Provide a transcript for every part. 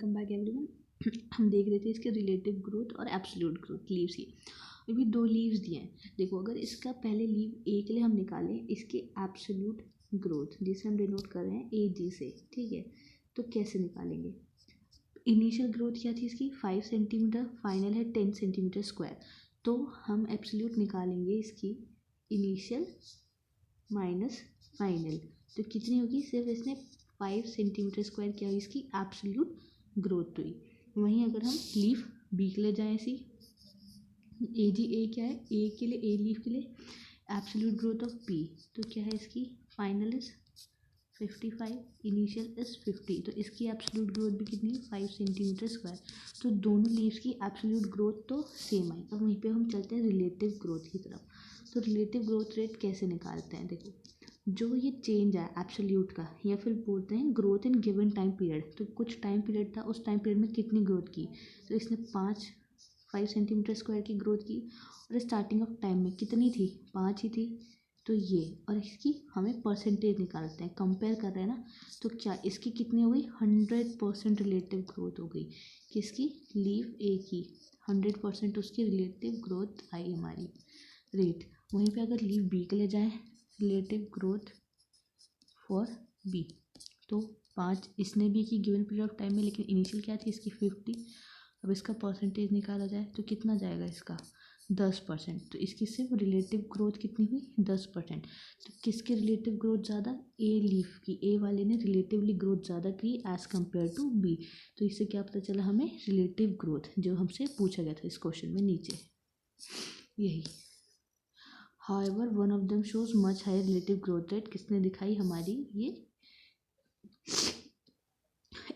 Welcome back everyone. हम देख रहे थे इसके रिलेटिव ग्रोथ और एब्सोल्यूट ग्रोथ लीव्स की। अभी दो लीव्स दिए हैं। देखो, अगर इसका पहले लीव ए के लिए हम निकालें इसके एब्सोल्यूट ग्रोथ, जिसे हम डिनोट कर रहे हैं ए जी से, ठीक है, तो कैसे निकालेंगे? इनिशियल ग्रोथ क्या थी इसकी? 5 सेंटीमीटर, फाइनल है 10 सेंटीमीटर स्क्वायर। तो हम एब्सोल्यूट निकालेंगे इसकी इनिशियल माइनस फाइनल, तो कितनी होगी? सिर्फ इसने 5 सेंटीमीटर स्क्वायर क्या हुई इसकी एब्सोल्यूट ग्रोथ हुई। वहीं अगर हम लीफ बी के लिए जाएँ, सी ए जी ए क्या है? ए के लिए, ए लीफ के लिए एब्सोल्यूट ग्रोथ ऑफ बी, तो क्या है इसकी? फाइनल इज 55, इनिशियल इज 50, तो इसकी एब्सोल्यूट ग्रोथ भी कितनी है? 5 सेंटीमीटर स्क्वायर। तो दोनों लीव्स की एब्सोल्यूट ग्रोथ तो सेम आई। अब वहीं पे हम चलते हैं रिलेटिव ग्रोथ की तरफ। तो रिलेटिव ग्रोथ रेट कैसे निकालते हैं? देखो, जो ये चेंज है एब्सोल्यूट का, या फिर बोलते हैं growth in given time period, तो कुछ टाइम पीरियड था, उस टाइम पीरियड में कितनी ग्रोथ की? तो इसने 5 सेंटीमीटर स्क्वायर की ग्रोथ की, और स्टार्टिंग ऑफ टाइम में कितनी थी? 5 ही थी। तो ये, और इसकी हमें परसेंटेज निकालते हैं, कंपेयर कर रहे हैं ना, तो क्या इसकी कितनी हो गई? 100% रिलेटिव ग्रोथ हो गई। किसकी? लीव ए की 100% उसकी रिलेटिव ग्रोथ आई हमारी रेट। वहीं पे अगर लीव बी के लिए जाए, रिलेटिव ग्रोथ फॉर बी, तो 5 इसने भी की गिवन पीरियड ऑफ टाइम में, लेकिन इनिशियल क्या थी इसकी? 50। अब इसका परसेंटेज निकाला जाए तो कितना जाएगा इसका? 10%। तो इसकी सिर्फ रिलेटिव ग्रोथ कितनी हुई? 10%। तो किसकी रिलेटिव ग्रोथ ज़्यादा? ए लीफ की। ए वाले ने रिलेटिवली ग्रोथ ज़्यादा की एज़ कम्पेयर टू बी। तो इससे क्या पता चला हमें? रिलेटिव ग्रोथ, जो हमसे पूछा गया था इस क्वेश्चन में नीचे, यही। However, one of them shows much higher relative growth rate। किसने दिखाई? हमारी ये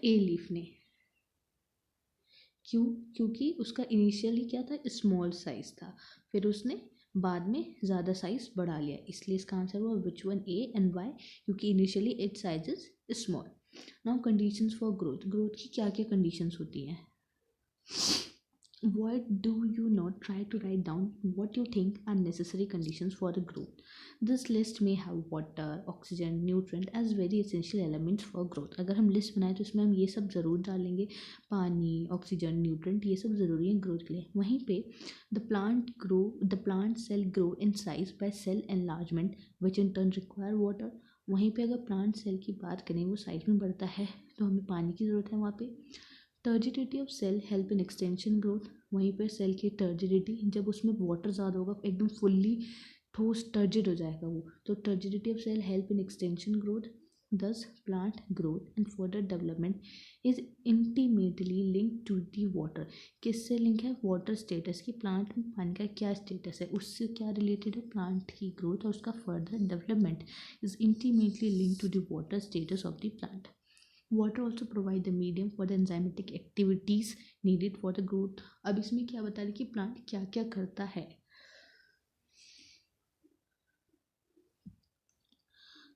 ए लीफ ने। क्यों? क्योंकि उसका इनिशियली क्या था? स्मॉल साइज था, फिर उसने बाद में ज़्यादा साइज बढ़ा लिया, इसलिए इसका आंसर हुआ which one, A and Y, क्योंकि initially its size is small. Now conditions for growth. Growth की क्या क्या कंडीशंस होती हैं? Why do you not try to write down what you think are necessary conditions for the growth? This list may have water, oxygen, nutrient as very essential elements for growth। अगर हम list बनाए तो इसमें हम ये सब ज़रूर डालेंगे, पानी, ऑक्सीजन, न्यूट्रेंट, ये सब ज़रूरी है ग्रोथ के लिए। वहीं पे the plant cell grow in size by cell enlargement which in turn require water। वहीं पे अगर प्लांट सेल की बात करें, वो साइज में बढ़ता है, तो हमें पानी की ज़रूरत है वहाँ पे। Turgidity of cell help in extension growth. वहीं पर सेल की टर्जिडिटी, जब उसमें वाटर ज़्यादा होगा, एकदम फुल्ली ठोस टर्जिड हो जाएगा वो, तो turgidity of cell help in extension growth. Thus plant growth and further development is intimately link to the water. किससे लिंक है? वाटर स्टेटस की, प्लांट में पानी का क्या स्टेटस है, उससे क्या रिलेटेड है? प्लांट की ग्रोथ और उसका further development is intimately link to the water status of the plant. Water also provide the medium for the enzymatic activities needed for the growth। अब इसमें क्या बता रही कि प्लांट क्या क्या करता है?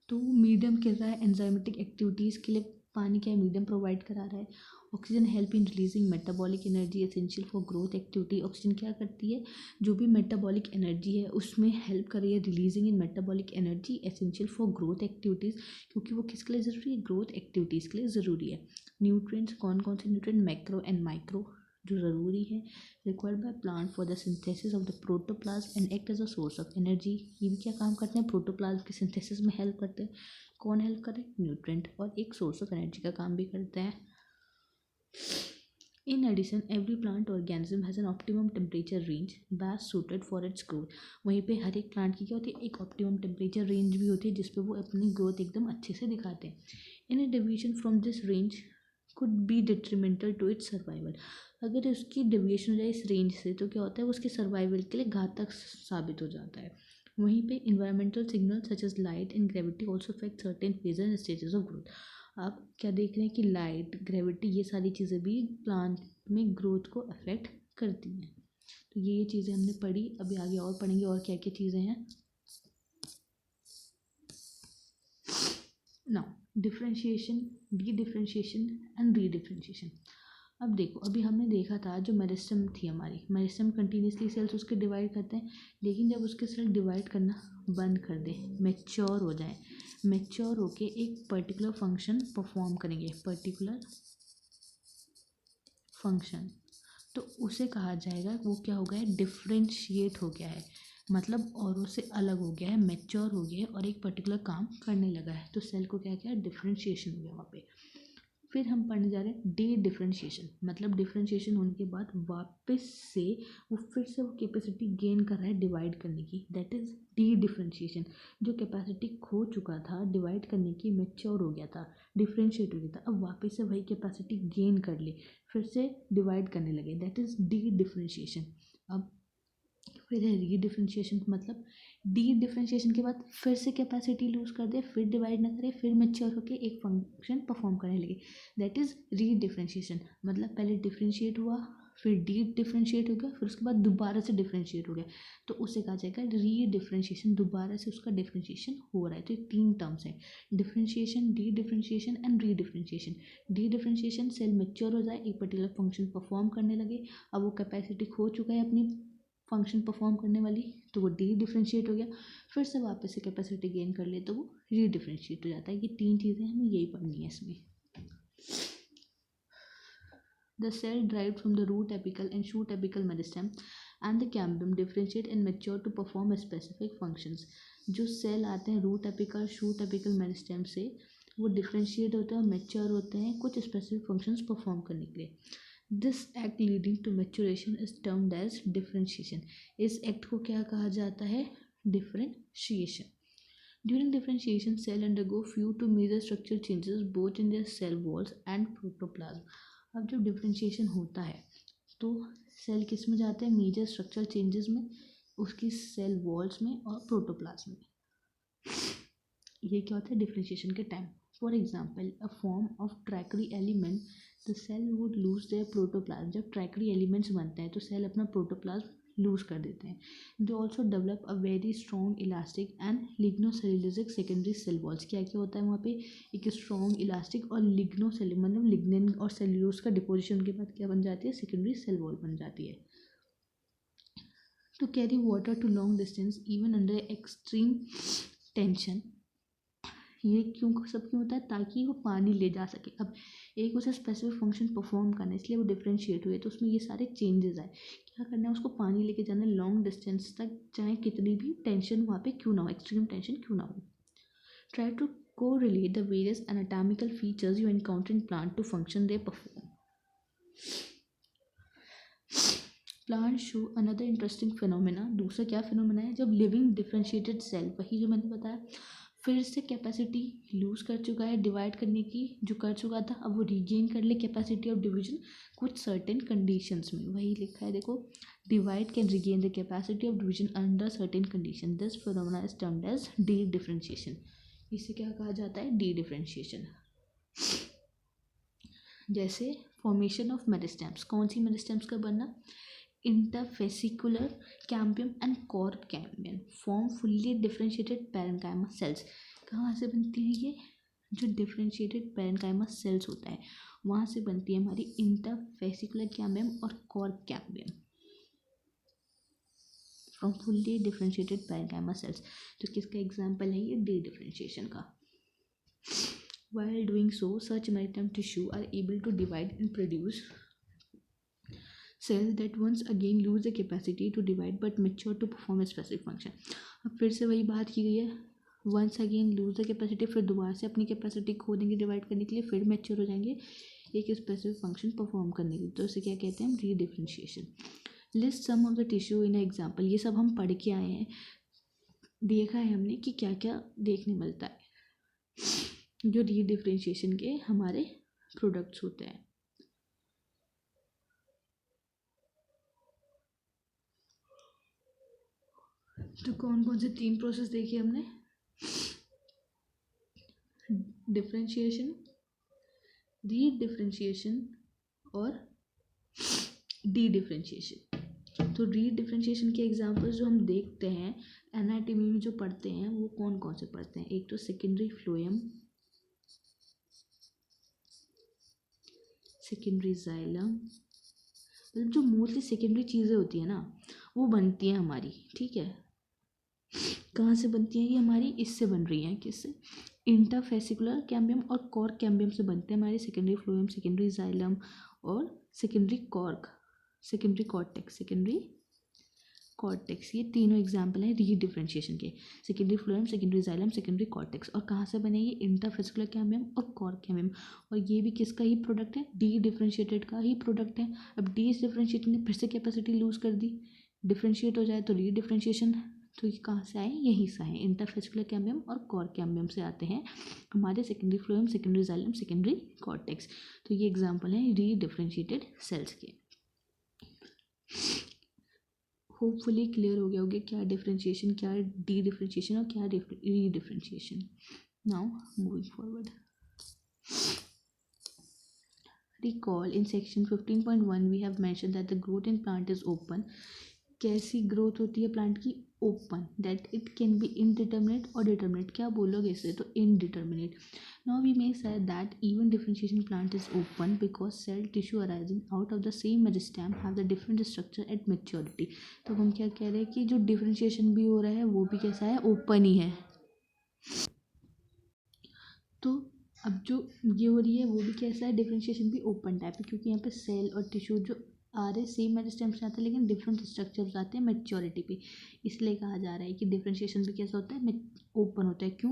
तो मीडियम कर रहा है एंजाइमेटिक एक्टिविटीज़ के लिए, पानी क्या मीडियम प्रोवाइड करा रहा है। Oxygen help in releasing metabolic energy essential for growth activity. Oxygen क्या करती है? जो भी मेटाबॉलिक एनर्जी है उसमें हेल्प कर रही है, releasing in metabolic energy essential for growth activities, क्योंकि वो किसके लिए ज़रूरी है? ग्रोथ एक्टिविटीज़ के लिए ज़रूरी है। न्यूट्रिएंट्स, कौन कौन से न्यूट्रिएंट? मैक्रो एंड माइक्रो, जो ज़रूरी है, required by plant for the synthesis of the protoplasm and act as a source of energy. ये भी क्या काम करते हैं? प्रोटोप्लाज्म के सिंथेसिस में हेल्प करते हैं। कौन हेल्प करे? न्यूट्रिएंट, और एक सोर्स ऑफ एनर्जी का काम भी करते हैं। In addition, every plant organism has an optimum temperature range best suited for its growth। वहीं पे हर एक प्लांट की क्या होती है? एक ऑप्टिमम टेम्परेचर रेंज भी होती है, जिसपे वो अपनी ग्रोथ एकदम अच्छे से दिखाते हैं। In a deviation from this range could be detrimental to its survival। अगर उसकी डेविएशन हो जाए इस रेंज से, तो क्या होता है? वो उसके सर्वाइवल के लिए घातक साबित हो जाता है। वहीं पे environmental signal such as light and gravity also affect certain phases and stages of growth. आप क्या देख रहे हैं कि लाइट, ग्रेविटी, ये सारी चीज़ें भी प्लांट में ग्रोथ को अफेक्ट करती हैं। तो ये चीज़ें हमने पढ़ी, अभी आगे और पढ़ेंगे और क्या क्या चीज़ें हैं। Now differentiation, D differentiation and re differentiation. अब देखो, अभी हमने देखा था जो मेरिस्टेम थी हमारी, मेरिस्टेम कंटिन्यूसली सेल्स उसके डिवाइड करते हैं, लेकिन जब उसके सेल डिवाइड करना बंद कर दे, मैच्योर हो जाए, मैच्योर होके एक पर्टिकुलर फंक्शन परफॉर्म करेंगे, पर्टिकुलर फंक्शन, तो उसे कहा जाएगा वो क्या हो गया है, डिफ्रेंशिएट हो गया है, मतलब औरों से अलग हो गया है, मैच्योर हो गया है और एक पर्टिकुलर काम करने लगा है, तो सेल को क्या किया, डिफ्रेंशिएशन हो गया वहाँ पे। फिर हम पढ़ने जा रहे हैं डी डिफ्रेंशिएशन, मतलब डिफ्रेंशिएशन होने के बाद वापस से वो फिर से वो कैपेसिटी गेन कर रहा है डिवाइड करने की, दैट इज डी डिफ्रेंशिएशन। जो कैपेसिटी खो चुका था डिवाइड करने की, मैच्योर हो गया था, डिफ्रेंशिएट हो गया था, अब वापस से वही कैपेसिटी गेन कर ले, फिर से डिवाइड करने लगे, दैट इज डी डिफ्रेंशिएशन। अब फिर है री डिफ्रेंशिएशन, मतलब डी डिफ्रेंशिएशन के बाद फिर से कैपेसिटी लूज कर दे, फिर डिवाइड ना करे, फिर मैच्योर होकर एक फंक्शन परफॉर्म करने लगे, दैट इज री डिफ्रेंशिएशन। मतलब पहले डिफ्रेंशिएट हुआ, फिर डी डिफ्रेंशिएट हो गया, फिर उसके बाद दोबारा से डिफ्रेंशिएट हो गया, तो उसे कहा जाएगा री डिफ्रेंशिएशन, दोबारा से उसका डिफ्रेंशिएशन हो रहा है। तो ये तीन टर्म्स हैं, differentiation, dedifferentiation and redifferentiation. Dedifferentiation, cell mature हो जाए, एक पर्टिकुलर फंक्शन परफॉर्म करने लगे, अब वो कैपेसिटी खो चुका है अपनी फंक्शन परफॉर्म करने वाली, तो वो डी डिफ्रेंशिएट हो गया, फिर से वापस से कैपेसिटी गेन कर ले तो वो री डिफ्रेंशिएट हो जाता है। ये तीन चीज़ें हमें यही पढ़नी है इसमें। The cell derived from the root apical and shoot apical meristem and the cambium differentiate and mature to perform specific functions. जो सेल आते हैं root apical shoot apical meristem से, वो डिफ्रेंशिएट होते हैं और मैच्योर होते हैं कुछ स्पेसिफिक फंक्शंस परफॉर्म करने के लिए। This act leading to maturation is termed as differentiation. इस एक्ट को क्या कहा जाता है, differentiation. During differentiation, cell undergo few to major structural changes both in their cell walls and protoplasm. अब जब डिफ्रेंशिएशन होता है तो सेल किस में जाते हैं, मेजर स्ट्रक्चरल चेंजेस में, उसकी सेल वॉल्स में और प्रोटोप्लाज्म में। ये क्या होता है डिफ्रेंशिएशन के time. For example, a form of tracheary element, the cell would lose their protoplasm. जब ट्रैकरी एलिमेंट्स बनते हैं तो सेल अपना प्रोटोप्लाज्म लूज कर देते हैं। They also develop a very strong elastic and lignocellulosic secondary cell walls. क्या क्या होता है वहाँ पे, एक स्ट्रॉन्ग इलास्टिक और लिग्नोसेल मतलब लिग्निन और सेल्यूलोज का डिपोजिशन के बाद क्या बन जाती है, सेकेंडरी सेल वॉल बन जाती है। To carry water to long distance even under extreme tension, ये क्यों सब क्यों होता है, ताकि वो पानी ले जा सके। अब एक उसे स्पेसिफिक फंक्शन परफॉर्म करना है, इसलिए वो डिफ्रेंशिएट हुए, तो उसमें ये सारे चेंजेस आए। क्या करना है, उसको पानी लेके जाना है लॉन्ग डिस्टेंस तक, चाहे कितनी भी टेंशन वहाँ पे क्यों ना हो, एक्सट्रीम टेंशन क्यों ना हो। Try to correlate the various anatomical features you encounter in plant to function they perform. Plants show another interesting phenomena. दूसरा क्या फिनोमेना है, जब लिविंग डिफ्रेंशिएटेड सेल, वही जो मैंने बताया, फिर से कैपेसिटी लूज कर चुका है डिवाइड करने की, जो कर चुका था अब वो रीगेन कर ले कैपेसिटी ऑफ डिवीजन कुछ सर्टेन कंडीशंस में। वही लिखा है देखो, divide can regain the capacity of division under certain condition, this phenomena is termed as dedifferentiation. इसे क्या कहा जाता है, डी डिफ्रेंशिएशन। जैसे फॉर्मेशन ऑफ मेरिस्टेम्स, कौन सी मेरिस्टेम्स का बनना, interfascicular cambium and cork cambium form fully differentiated parenchyma cells. कहाँ से बनती है ये, जो डिफ्रेंशिएटेड पैरेन्काइमा सेल्स होता है वहाँ से बनती है हमारी इंटरफेसिकुलर कैम्बियम और cork cambium from fully differentiated parenchyma sales. तो किसका एग्जाम्पल है ये, डी डिफ्रेंशिएशन का। While doing so, such maritime tissue are able to divide and produce cells that once again lose the capacity to divide but mature to perform a specific function. अब फिर से वही बात की गई है, once again lose the capacity, फिर दोबारा से अपनी कैपेसिटी खो देंगे डिवाइड करने के लिए, फिर मैच्योर हो जाएंगे एक स्पेसिफिक फंक्शन परफॉर्म करने के लिए, तो इसे क्या कहते हैं, redifferentiation. List some of the tissue in example, ये सब हम पढ़ के आए हैं, देखा है हमने कि क्या क्या देखने मिलता है जो री डिफ्रेंशिएशन के हमारे प्रोडक्ट्स होते हैं। तो कौन कौन से तीन प्रोसेस देखे हमने, डिफ्रेंशिएशन, री डिफ्रेंशिएशन और डी डिफ्रेंशिएशन। तो री डिफ्रेंशिएशन के एग्जांपल्स जो हम देखते हैं एनाटॉमी में जो पढ़ते हैं वो कौन कौन से पढ़ते हैं, एक तो सेकेंडरी फ्लोएम, सेकेंडरी जाइलम, मतलब जो मोस्टली सेकेंडरी चीज़ें होती है ना वो बनती हैं हमारी, ठीक है। कहाँ से बनती हैं ये हमारी, इससे बन रही हैं, किससे, इंटरफेसिकुलर कैम्बियम और कॉर्क कैम्बियम से बनते हैं हमारे सेकेंडरी फ्लोएम, सेकेंडरी जाइलम और सेकेंडरी कॉर्टेक्स, ये तीनों एग्जाम्पल हैं रीडिफरेंशिएशन के। Secondary phloem, secondary xylem, secondary cortex. और कहाँ से बने ये? इंटरफेसिकुलर कैम्बियम और कॉर्क कैम्बियम। और ये भी किसका ही प्रोडक्ट है? डी डिफरेंशिएटेड का ही प्रोडक्ट है। अब डी डिफरेंशिएटेड ने फिर से कैपेसिटी लूज कर दी, डिफरेंशिएट हो जाए तो रीडिफरेंशिएशन। तो ये कहाँ से आए? यहीं से आए, इंटरफेसिकुलर कैम्बियम और कॉर्क कैम्बियम से आते हैं हमारे secondary phloem, secondary xylem, secondary cortex. तो ये एग्जाम्पल हैं रीडिफरेंशिएटेड सेल्स के। होपफुली क्लियर हो गया होगा क्या डिफरेंशिएशन, क्या डी डिफरेंशिएशन और क्या रीडिफरेंशिएशन। Now moving forward, recall in section 15.1 we have mentioned that the growth in plant is open. कैसी ग्रोथ होती है प्लांट की? Open. That it can be indeterminate और डिटर्मिनेट। क्या बोलोगे इसे? तो indeterminate. Now we may say that even differentiation plant is open because cell tissue arising out of the same meristem have the different structure at maturity. तो हम क्या कह रहे हैं कि जो डिफरेंशिएशन भी हो रहा है वो भी कैसा है? ओपन ही है। तो अब जो ये हो रही है वो भी कैसा है? डिफरेंशिएशन भी ओपन टाइप है, क्योंकि यहाँ पे सेल और टिश्यू जो आ रहे सेम मेरिस्टेम से आते हैं लेकिन डिफरेंट स्ट्रक्चर्स आते हैं मैच्योरिटी पे। इसलिए कहा जा रहा है कि डिफरेंशिएशन भी कैसा होता है? ओपन होता है। क्यों?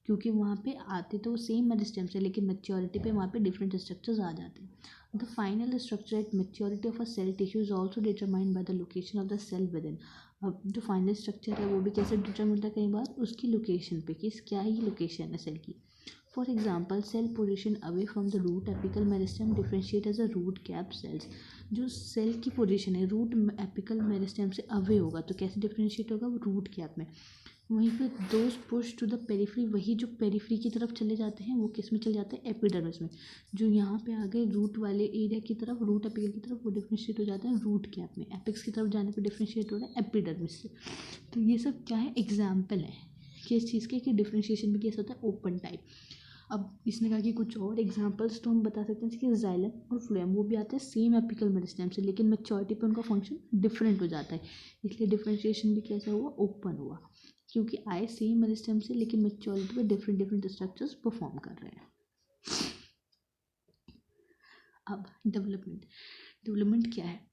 क्योंकि वहाँ पे आते तो सेम मेरिस्टेम से लेकिन मैच्योरिटी पे वहाँ पे डिफरेंट स्ट्रक्चर्स आ जाते हैं। The final structure at maturity of a cell tissue is also determined by the location of the cell within. अब जो फाइनल स्ट्रक्चर है वो भी कैसे डिटरमाइन होता है? कई बार उसकी लोकेशन पे, कि क्या ही लोकेशन है सेल की। For example, cell position away from the root apical meristem differentiate as a root cap cells. जो सेल की पोजीशन है रूट एपिकल मेरिस्टेम से अवे होगा तो कैसे डिफरेंशिएट होगा? वो रूट कैप में। वहीं पे those push to the periphery, वही जो पेरिफ्री की तरफ चले जाते हैं वो किस में चले जाते हैं? एपिडर्मिस में। जो यहाँ पे आ गए रूट वाले एरिया की तरफ, रूट एपिकल की तरफ, वो डिफरेंशिएट हो जाता है रूट कैप में। एपिक्स की तरफ जाने पर डिफरेंशिएट हो रहा है एपिडर्मिस से। तो ये सब क्या है? एग्जाम्पल है किस चीज़ के? कि डिफरेंशिएशन में कैसा होता है? Open type. अब इसने कहा कि कुछ और एग्जांपल्स तो हम बता सकते हैं कि जाइलम और फ्लोएम वो भी आते हैं सेम एपिकल मेरिस्टेम से लेकिन मैच्योरिटी पे उनका फंक्शन डिफरेंट हो जाता है। इसलिए डिफरेंशिएशन भी कैसा हुआ? ओपन हुआ, क्योंकि आए सेम मेरिस्टेम से लेकिन मैच्योरिटी पे डिफरेंट डिफरेंट स्ट्रक्चर्स परफॉर्म कर रहे हैं। अब डेवलपमेंट क्या है?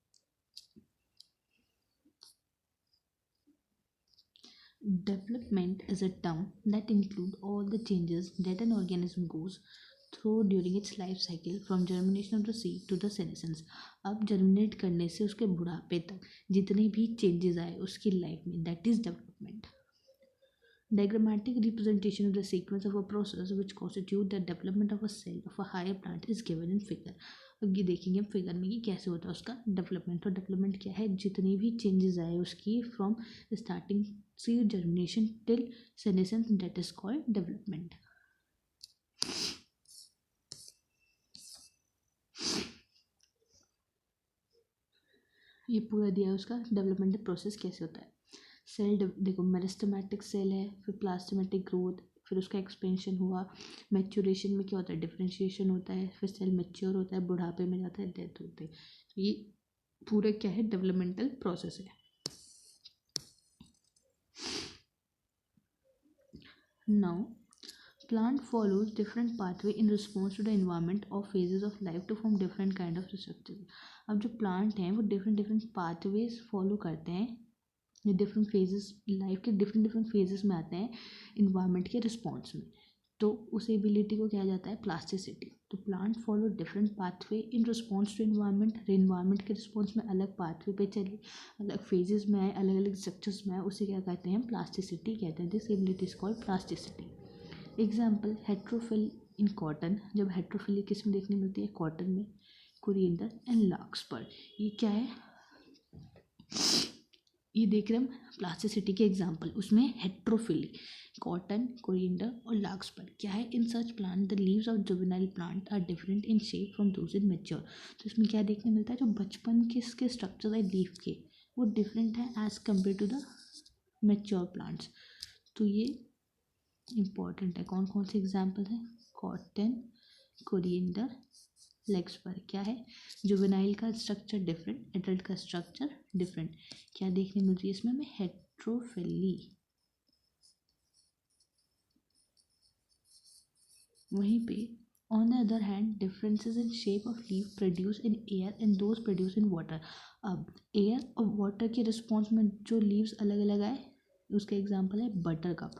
Development is a term that includes all the changes that an organism goes through during its life cycle from germination of the seed to the senescence. अब germinate करने से उसके बुढ़ापे तक जितने भी चेंजेस आए उसकी लाइफ में, that is development. Diagrammatic representation of the sequence of a process which constitute the development of a cell of a higher plant is given in figure. अब ये देखेंगे हम फिगर में कि कैसे होता है उसका डेवलपमेंट। तो डेवलपमेंट क्या है? जितनी भी चेंजेस आए उसकी from starting seed germination till senescence, that is called development. ये पूरा दिया है उसका डेवलपमेंट प्रोसेस कैसे होता है। सेल देखो मेरिस्टेमेटिक सेल है, फिर प्लास्टिमेटिक ग्रोथ, फिर उसका एक्सपेंशन हुआ। मैच्योरेशन में क्या होता है? डिफरेंशिएशन होता है, फिर सेल मैच्योर होता है, बुढ़ापे में जाता है, डेथ होती है। तो ये पूरा क्या है? डेवलपमेंटल प्रोसेस है। Now, plant follows different pathway in response to the environment or phases of life to form different kind of structure. अब जो प्लांट हैं वो डिफरेंट पाथवेज फॉलो करते हैं, ये डिफरेंट फेजेस लाइफ के डिफरेंट फेजेस में आते हैं इन्वायरमेंट के रिस्पॉन्स में। तो उस एबिलिटी को क्या जाता है? प्लास्टिसिटी। तो plant follow different pathway in response to environment के रिस्पॉन्स में अलग पाथवे पे चले, अलग फेजेस में आए, अलग अलग स्ट्रक्चर्स में आए, उसे क्या कहते हैं? प्लास्टिसिटी कहते हैं। This ability is called plasticity. Example heterophyll in cotton. जब हेट्रोफिली किस में देखने मिलती है? कॉटन में, कोरिएंडर एंड लार्कस्पर। ये क्या है? ये देख रहे हम प्लास्टिसिटी के एग्जाम्पल, उसमें हेट्रोफिली, कॉटन, कोरिएंडर और लार्कस्पर क्या है? In such plant the leaves of juvenile plant are different in shape from those in mature. तो इसमें क्या देखने मिलता है? जो बचपन के इसके स्ट्रक्चर है लीफ के वो डिफरेंट है as compare to the mature plants. तो ये इम्पॉर्टेंट है। कौन कौन से एग्जाम्पल हैं? Cotton, coriander, larkspur. क्या है? जुवेनाइल का स्ट्रक्चर डिफरेंट, एडल्ट का स्ट्रक्चर डिफरेंट। क्या देखने मिल रही है इसमें हमें? हेट्रोफिली। वहीं पे On the other hand, differences in shape of leaf produced in air and those produced in water. अब एयर और वाटर के रिस्पॉन्स में जो लीव्स अलग अलग आए उसका एग्जांपल है buttercup.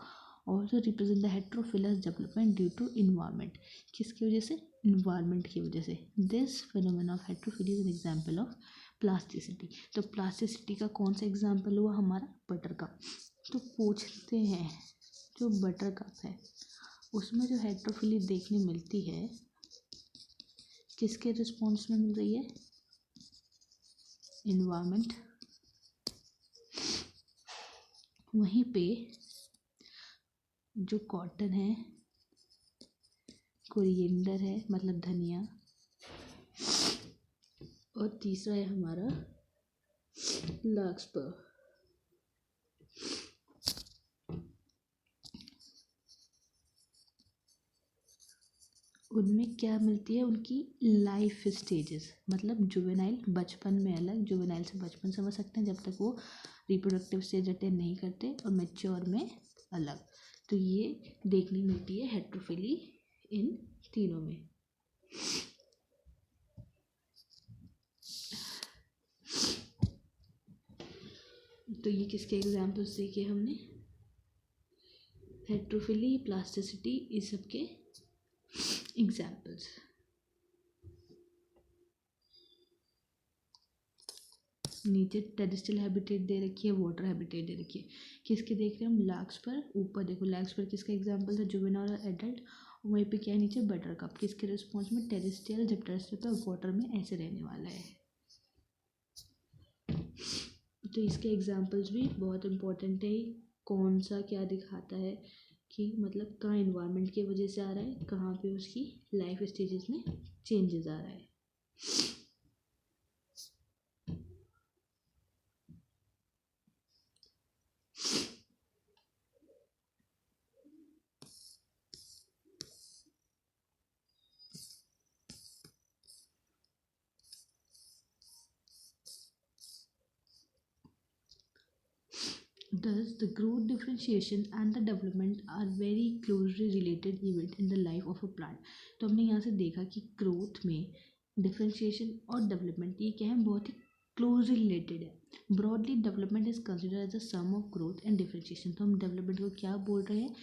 Also represent the heterophyllous development due to environment. किसकी वजह से? इन्वायरमेंट की वजह से. This phenomena of heterophylly is an example of plasticity. तो प्लास्टिसिटी का कौन सा एग्जाम्पल हुआ? हमारा बटर कप. तो पूछते हैं जो बटर कप है उसमें जो हेट्रोफिली देखने मिलती है किसके रिस्पॉन्स में मिल रही है? इन्वायरमेंट. वहीं पे जो कॉटन है, कोरिएंडर है मतलब धनिया, और तीसरा है हमारा लार्कस्पर. उनमें क्या मिलती है? उनकी लाइफ स्टेजेस. मतलब जुवेनाइल बचपन में अलग, जुवेनाइल से बचपन समझ सकते हैं जब तक वो रिप्रोडक्टिव स्टेज अटेन नहीं करते, और मैच्योर में अलग. तो ये देखने मिलती है हेट्रोफिली इन तीनों में. तो ये किसके एग्जाम्पल्स देखे हमने? हेट्रोफिली, प्लास्टिसिटी, इस सब के एग्जाम्पल्स. नीचे टेरेस्ट्रियल हैबिटेट दे रखी है, वाटर हैबिटेट दे रखी है. किसके देख रहे हैं हम? लार्क्स पर. ऊपर देखो लार्क्स पर किसका एग्जाम्पल था? जुवेनाइल और एडल्ट. वहीं पे क्या है नीचे? Butter cup. किसके रिस्पॉन्स में? टेरेस्ट्रियल. जब टेरेस्ट्रियल पर वाटर में ऐसे रहने वाला है. तो इसके एग्जाम्पल्स भी बहुत इंपॉर्टेंट है. कौन सा क्या दिखाता है कि मतलब कहाँ इन्वायरमेंट की वजह से आ रहा है, कहाँ पे उसकी लाइफ स्टेजेस में चेंजेस आ रहा है. Thus, the growth, differentiation and the development are very closely related event in the life of a plant. तो हमने यहाँ से देखा कि ग्रोथ में डिफरेंशिएशन और डेवलपमेंट ये क्या है? बहुत ही क्लोजली रिलेटेड है. Broadly development is consider as a sum of growth and differentiation. तो हम डेवलपमेंट को क्या बोल रहे हैं?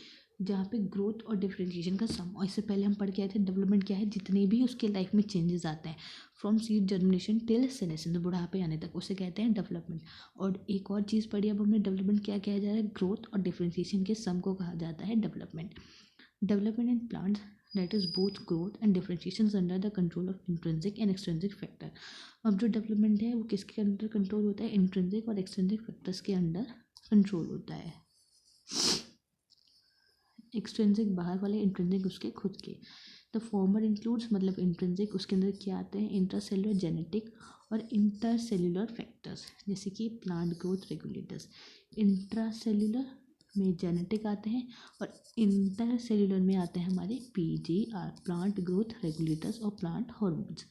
जहाँ पे ग्रोथ और डिफरेंशिएशन का सम. और इससे पहले हम पढ़ के आए थे डेवलपमेंट क्या है? जितने भी उसके लाइफ में चेंजेस आते हैं फ्रॉम सीड जर्मिनेशन टिल सेनेशन, बुढ़ापे आने तक, उसे कहते हैं डेवलपमेंट. और एक और चीज़ पढ़ी अब हमने, डेवलपमेंट क्या कहा जा रहा है? ग्रोथ और डिफरेंशिएशन के सम को कहा जाता है development. Development in plants that is both growth and differentiation is under the control of intrinsic and extrinsic factor. अब जो डेवलपमेंट है वो किसके अंडर कंट्रोल होता है? इंट्रिंसिक और एक्सट्रिंसिक फैक्टर्स के अंडर कंट्रोल होता है. एक्सट्रिंसिक बाहर वाले, इंट्रिंसिक उसके खुद के. द फॉर्मर इंक्लूड्स मतलब इंट्रिंसिक, उसके अंदर क्या आते हैं? इंट्रासेलुलर जेनेटिक और इंटरसेलुलर फैक्टर्स, जैसे कि प्लांट ग्रोथ रेगुलेटर्स. इंट्रासेलुलर में जेनेटिक आते हैं और इंटरसेलुलर में आते हैं हमारे PGR, प्लांट ग्रोथ रेगुलेटर्स और plant hormones.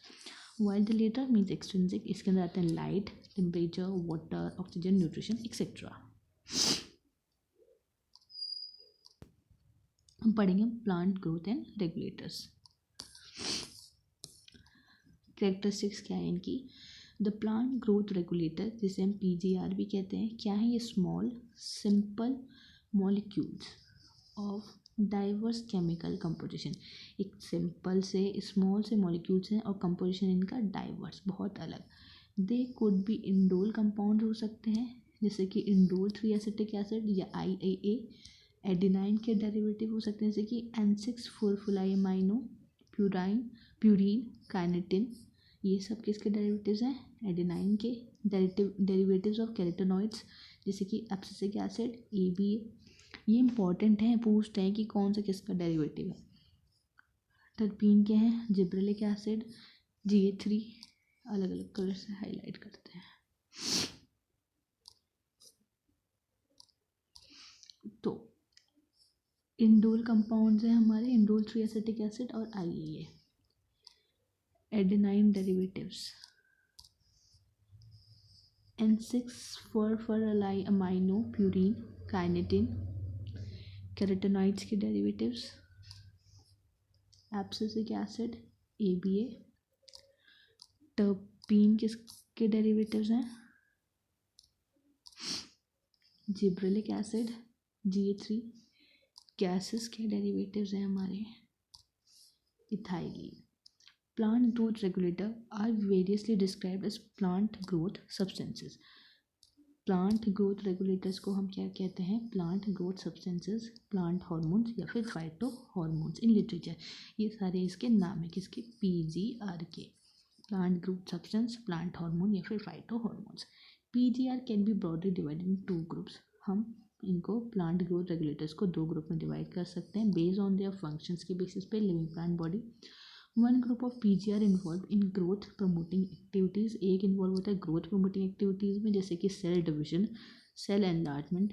While the latter means extrinsic, इसके अंदर आते हैं light, temperature, water, oxygen, nutrition etcetera. हम पढ़ेंगे plant growth and regulators. Characteristics क्या है इनकी? द प्लांट ग्रोथ रेगुलेटर, जिसे हम PGR भी कहते हैं, क्या है ये? Small simple molecules of diverse chemical composition. एक सिंपल से स्मॉल से मॉलिक्यूल्स हैं और कंपोजिशन इनका डाइवर्स, बहुत अलग. They could be indole compound हो सकते हैं, जैसे कि इंडोल 3 एसिटिक एसिड या IAA. एडिनाइन के डेरिवेटिव हो सकते हैं जैसे कि N6 फॉरफुलाइमाइनो, प्यूरीन, काइनेटिन. ये सब किसके डेरिवेटिव्स हैं? एडिनाइन के. डेरिवेटिव्स ऑफ कैरोटेनॉइड्स जैसे कि एब्सिसिक एसिड, ABA. ये इंपॉर्टेंट है, पूछते हैं कि कौन सा किसका डेरिवेटिव है. टर्पीन के हैं जिब्रेलिक एसिड, GA3. अलग अलग कलर से हाईलाइट करते हैं. तो इंडोल कंपाउंड्स हैं हमारे, इंडोल 3 एसिटिक एसिड और IAA. Adenine derivatives N6 furfurylamino, purine, kinetin. Carotenoids के derivatives abscisic acid ABA, terpene किसके डेरिवेटिव्स हैं, जिब्रेलिक एसिड GA3, गैसेस के डेरिवेटिव्स हैं हमारे ethylene. Plant growth regulator are variously described as plant growth substances. Plant growth regulators को हम क्या कहते हैं, plant growth substances, plant hormones या फिर फाइटो हार्मोन्स इन लिटरेचर। ये सारे इसके नाम है किसके, PGR के, plant growth substance, plant hormone या फिर phyto hormones. PGR can be broadly divided in 2 groups. हम इनको प्लांट ग्रोथ रेगुलेटर्स को 2 ग्रुप में डिवाइड कर सकते हैं बेस्ड ऑन देयर फंक्शंस के बेसिस पे living plant body. One group of PGR involve in growth promoting activities, एक इन्वॉल्व होता है ग्रोथ प्रमोटिंग एक्टिविटीज़ में, जैसे कि cell division, cell enlargement,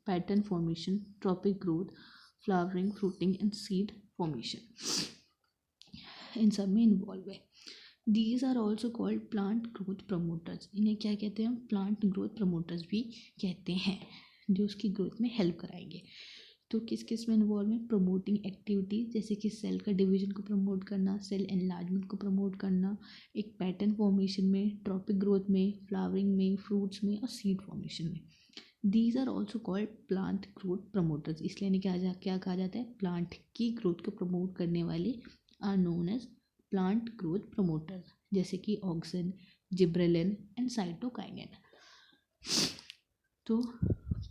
pattern formation, tropic growth, flowering, fruiting and seed formation, इन सब में इन्वॉल्व है। These are also called plant growth promoters. इन्हें क्या कहते हैं, प्लांट ग्रोथ प्रमोटर्स भी कहते हैं, जो उसकी ग्रोथ में हेल्प कराएंगे। तो किस किस में इन्वॉल्व है, प्रमोटिंग एक्टिविटीज, जैसे कि सेल का डिवीजन को प्रमोट करना, सेल एनलार्जमेंट को प्रमोट करना, एक पैटर्न फॉर्मेशन में, ट्रॉपिक ग्रोथ में, फ्लावरिंग में, फ्रूट्स में और सीड फॉर्मेशन में। These are also called plant growth promoters, इसलिए इन्हें क्या कहा जाता है, प्लांट की ग्रोथ को प्रमोट करने वाले are known as plant growth promoters, जैसे कि ऑक्सिन, जिब्रेलिन एंड साइटोकाइनेन। तो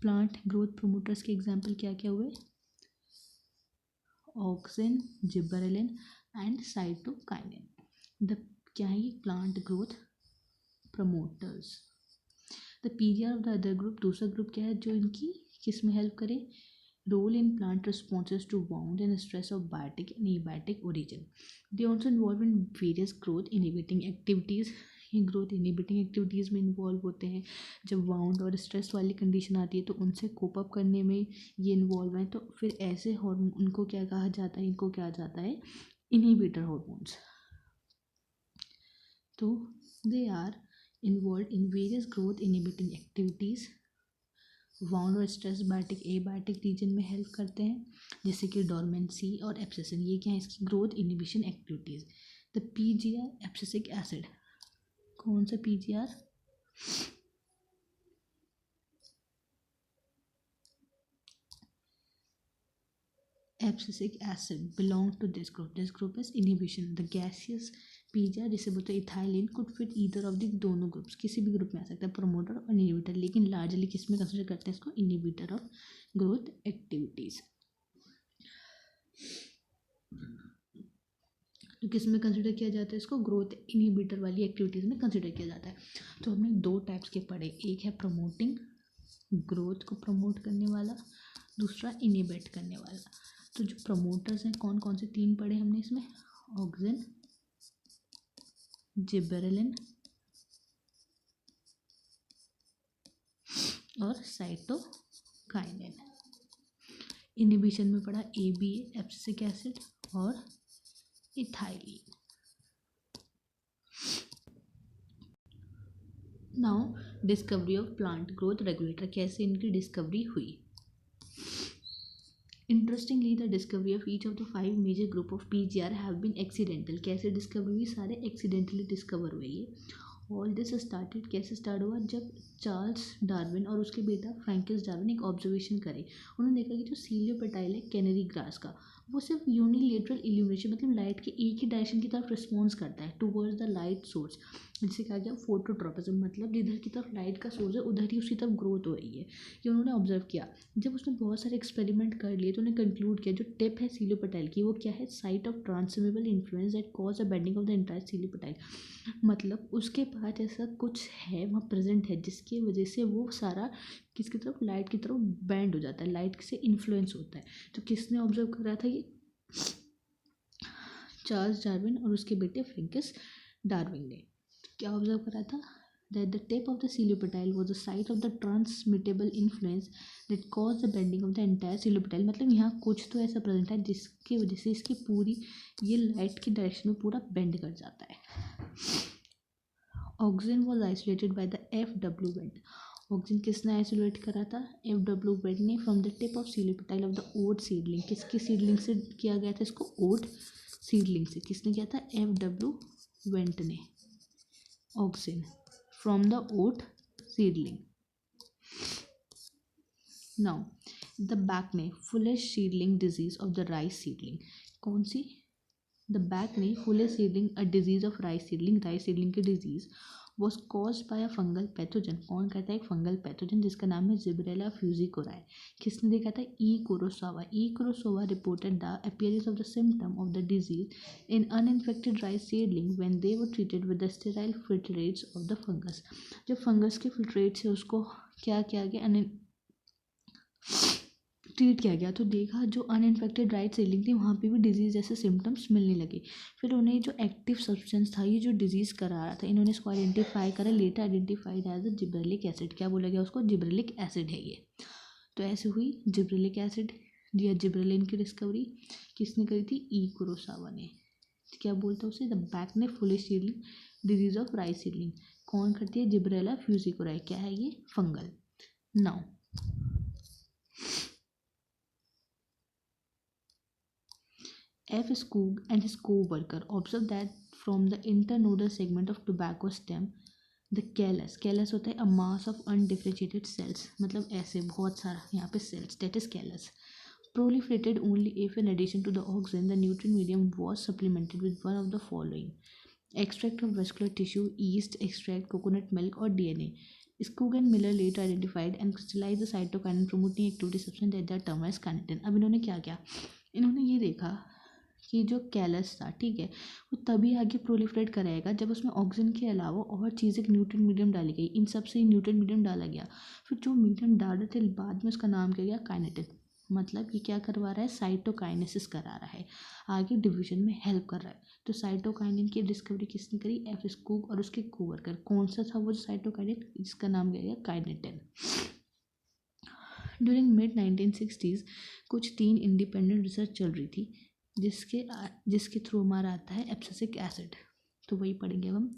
प्लांट ग्रोथ प्रमोटर्स के एग्जाम्पल क्या क्या हुए, auxin, gibberellin and cytokinin. The क्या है ये, plant growth promoters. The PGR of the other group, दूसरा ग्रुप क्या है जो इनकी किस में हेल्प करे, role in plant responses to wound and stress of biotic and abiotic origin. They also involve in various growth inhibiting activities, ये growth inhibiting activities में इन्वॉल्व होते हैं। जब वाउंड और स्ट्रेस वाली कंडीशन आती है तो उनसे कोप अप करने में ये इन्वॉल्व हैं। तो फिर ऐसे हार्मोन, उनको क्या कहा जाता है, इनको क्या जाता है, इनहिबिटर हार्मोन्स। तो they are involve in various growth inhibiting activities, wound और स्ट्रेस बायोटिक एबायोटिक रीजन में हेल्प करते हैं, जैसे कि डोरमेंसी और एब्सेसन, ये क्या है, इसकी growth inhibition activities. The PGR abscisic acid, कौन सा PGR, abscisic acid belong to this group, this group is inhibition. The gaseous PGR जिसे बोलते हैं ethylene could fit either of the दोनों ग्रुप्स, किसी भी ग्रुप में आ सकता है, प्रमोटर और इनहिबिटर, लेकिन लार्जली किस में कंसिडर करते हैं इसको, इनहिबिटर ऑफ ग्रोथ एक्टिविटीज़। तो किस में कंसिडर किया जाता है इसको, ग्रोथ इनहिबिटर वाली एक्टिविटीज़ में कंसिडर किया जाता है। तो हमने 2 टाइप्स के पढ़े, एक है प्रमोटिंग, ग्रोथ को प्रमोट करने वाला, दूसरा इनहिबिट करने वाला। तो जो प्रमोटर्स हैं कौन कौन से 3 पढ़े हमने इसमें, ऑक्सिन, जिबरेलिन और साइटोकाइनेन। इनहिबिशन में पढ़ा ABA एब्सिसिक एसिड और ethylene. Now discovery of plant growth regulator, कैसे इनकी डिस्कवरी हुई। Interestingly, the discovery of each of the 5 major group of PGR have been accidental. कैसे डिस्कवर हुई, सारे एक्सीडेंटली डिस्कवर हुए ये। ऑल दिस स्टार्टेड, कैसे स्टार्ट हुआ, जब चार्ल्स डार्विन और उसके बेटा फ्रैंकिस डार्विन एक ऑब्जर्वेशन करे। उन्होंने देखा कि जो सीलियोपेटाइल है कैनरी ग्रास का, वो सिर्फ यूनिलेटरल इल्यूमिनेशन, मतलब लाइट के एक ही डायरेक्शन की तरफ रिस्पॉन्स करता है टूवर्ड्स द लाइट सोर्स, जिसे कहा गया फोटोट्रोपिज्म, मतलब जिधर की तरफ लाइट का सोर्स है उधर ही उसकी तरफ ग्रोथ हो रही है, ये उन्होंने ऑब्जर्व किया। जब उसने बहुत सारे एक्सपेरिमेंट कर लिए तो उन्हें कंक्लूड किया जो टिप है सीलियोपेटाइल की, वो क्या है, site of transmissible influence that cause a bending of the entire coleoptile, मतलब उसके पास ऐसा कुछ है, वहाँ प्रेजेंट है, जिसकी वजह से वो सारा किसकी तरफ, लाइट की तरफ बैंड हो जाता है, लाइट से इन्फ्लुएंस होता है। तो किसने ऑब्जर्व करा था ये, चार्ल्स डार्विन और उसके बेटे फ्रैंकिस डार्विन ने। क्या ऑब्जर्व करा था, that the tip of the ciliopatile was the site of the transmittable influence that caused the bending of the entire ciliopatile, मतलब यहाँ कुछ तो ऐसा प्रेजेंट है जिसकी वजह से इसकी पूरी ये लाइट की डायरेक्शन में पूरा बेंड कर जाता है। Auxin was isolated by the FW Went, auxin किसने आइसोलेट करा था, FW बेंड ने, from the tip of coleoptile of the oat seedling, किसकी सीडलिंग से किया गया था इसको, ओट सीडलिंग से। किसने किया था? F.W. वेंट ने। Auxin from the oat seedling. Now the bakanae foolish seedling disease of the rice seedling. कौन सी? The bakanae foolish seedling a disease of rice seedling. Rice seedling की disease was caused by a fungal pathogen. कौन कहता है? एक fungal pathogen जिसका नाम है जिब्रेला फ्यूजिकोराई। किसने देखा था? E Kurosawa. E Kurosawa reported the appearance of the symptom of the disease in uninfected rice seedling when they were treated with the sterile filtrates of the fungus. जब fungus के filtrate से उसको क्या किया गया? ट्रीट किया गया तो देखा जो अनइन्फेक्टेड राइट सीडलिंग थी वहाँ पे भी डिजीज़ जैसे सिम्टम्स मिलने लगे। फिर उन्हें जो एक्टिव सब्सटेंस था, ये जो डिजीज़ करा रहा था, इन्होंने इसको आइडेंटिफाई करा। Later identified as a gibberellic acid. क्या बोला गया उसको? जिब्रेलिक एसिड है ये। तो ऐसे हुई जिब्रेलिक एसिड या जिब्रेलिन की डिस्कवरी। किसने करी थी? ई कुरोसावा ने। क्या बोलते हैं उसे? The bakanae foolish seedling disease of rice seedling. कौन करती है? Gibberella fujikuroi. क्या है ये? Fungal. Now F. Skoog and his co-worker observed that from the internodal segment of tobacco stem, the callus होता है a mass of undifferentiated cells, मतलब ऐसे बहुत सारा यहाँ पे cells, that is callus, proliferated only if in addition to the auxin the nutrient medium was supplemented with one of the following: extract of vascular tissue, yeast extract, coconut milk or DNA. Skoog and Miller later identified and crystallized the cytokinin promoting activity substance that are termed as carnitin. अब इन्होंने क्या किया? इन्होंने ये देखा कि जो callus था, ठीक है, वो तभी आगे प्रोलिफरेट कराएगा जब उसमें ऑक्सीजन के अलावा और चीज़ें न्यूट्रिएंट मीडियम डाली गई। इन सब से न्यूट्रिएंट मीडियम डाला गया। फिर जो मीडियम डाला थे बाद में उसका नाम क्या गया? काइनेटिन। मतलब ये क्या करवा रहा है? साइटोकाइनेसिस करा रहा है, आगे डिवीजन में हेल्प कर रहा है। तो साइटोकाइनिन की डिस्कवरी किसने करी? एफ स्कूग और उसके कोवर्कर। कौन सा था वो साइटोकाइनिन? जिसका नाम क्या गया? काइनेटिन। ड्यूरिंग मिड 1960s कुछ 3 इंडिपेंडेंट रिसर्च चल रही थी जिसके थ्रू हमारा आता है एब्सिसिक एसिड। तो वही पढ़ेंगे हम।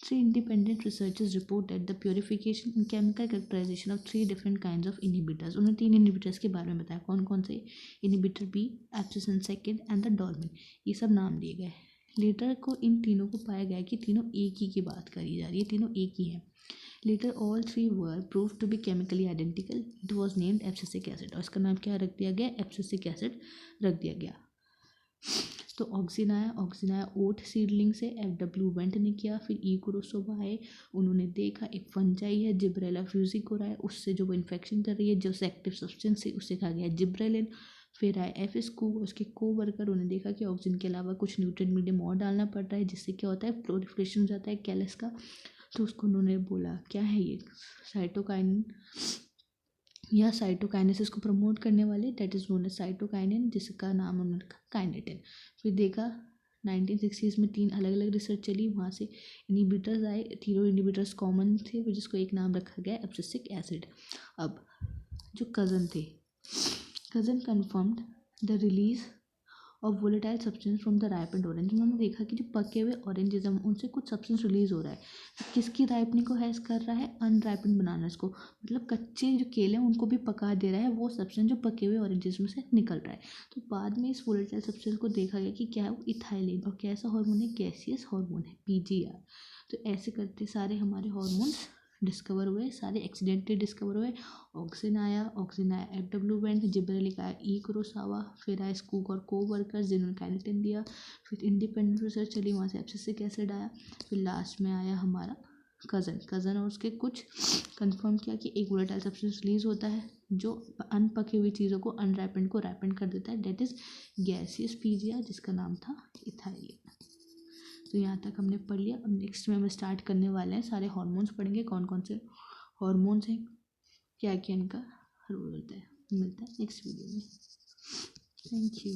3 independent researchers reported the purification and chemical characterization of 3 different kinds of inhibitors. उन्होंने 3 inhibitors के बारे में बताया। कौन कौन से? Inhibitor B, abscisin second and the dormin. ये सब नाम दिए गए। लेटर को इन तीनों को पाया गया कि तीनों एक ही की बात करी जा रही है, तीनों एक ही हैं। Later all 3 were proved to be chemically identical. It was named abscisic acid और इसका नाम क्या रख दिया गया? abscisic acid रख दिया गया। तो ऑक्सिन आया ओट सीडलिंग से, F.W. वेंट ने किया। फिर ई कुरोसावा आए, उन्होंने देखा एक फंजाई है जिब्रेला फ्यूजिकोराई, उससे जो वो इन्फेक्शन कर रही है, जो एक्टिव सब्सटेंस है उससे कहा गया जिब्रेलिन। फिर आए एफ स्कूग, उसके को वर्कर, उन्होंने देखा कि ऑक्सीजन के अलावा कुछ न्यूट्रिएंट मीडियम और डालना पड़ रहा है जिससे क्या होता है? प्रोलिफरेशन हो जाता है कैलस का। तो उसको उन्होंने बोला क्या है ये? साइटोकाइनिन या साइटोकाइनेसिस को प्रमोट करने वाले, that is known as cytokinin, जिसका नाम उन्होंने रखा काइनेटिन। फिर देखा 1960s में 3 अलग अलग रिसर्च चली, वहाँ से इनिबिटर्स आए। तीनों इनिबिटर्स कॉमन थे जिसको एक नाम रखा गया एब्सिसिक एसिड। अब जो cousin confirmed the release of volatile substance from the ripened orange. उन्होंने देखा कि जो पके हुए ऑरेंजेस हैं उनसे कुछ सब्सटेंस रिलीज हो रहा है। तो किसकी राइपनिंग को हैज़ कर रहा है? अनराइपेंड बनानास को, मतलब कच्चे जो केले हैं उनको भी पका दे रहा है, वो सब्सटेंस जो पके हुए ऑरेंजेस में से निकल रहा है। तो बाद में इस वोलेटाइल सब्सटेंस को देखा गया कि क्या है वो? इथाइलिन। और कैसा हार्मोन है? गैसियस हार्मोन है, PGR। तो ऐसे करते सारे हमारे हार्मोन्स डिस्कवर हुए, सारे एक्सीडेंटली डिस्कवर हुए। ऑक्सिन आया F.W. वेंट, जिब्रेलिक आया ई कुरोसावा, फिर आया स्कूग और को वर्कर्स जिन्होंने काइनेटिन दिया। फिर इंडिपेंडेंट रिसर्च चली, वहाँ से एब्सिसिक एसिड आया। फिर लास्ट में आया हमारा कज़न और उसके कुछ कंफर्म किया कि एक वोलेटाइल सब्सटेंस रिलीज होता है जो अनपकी हुई चीज़ों को अनराइपेंड को राइपेंड कर देता है, डेट इज़ गैसियस PGR, जिसका नाम था इथाइलिन। तो यहाँ तक हमने पढ़ लिया। अब नेक्स्ट में हम स्टार्ट करने वाले हैं, सारे हार्मोन्स पढ़ेंगे, कौन कौन से हार्मोन्स हैं, क्या क्या इनका रोल होता है। मिलता है नेक्स्ट वीडियो में। Thank you.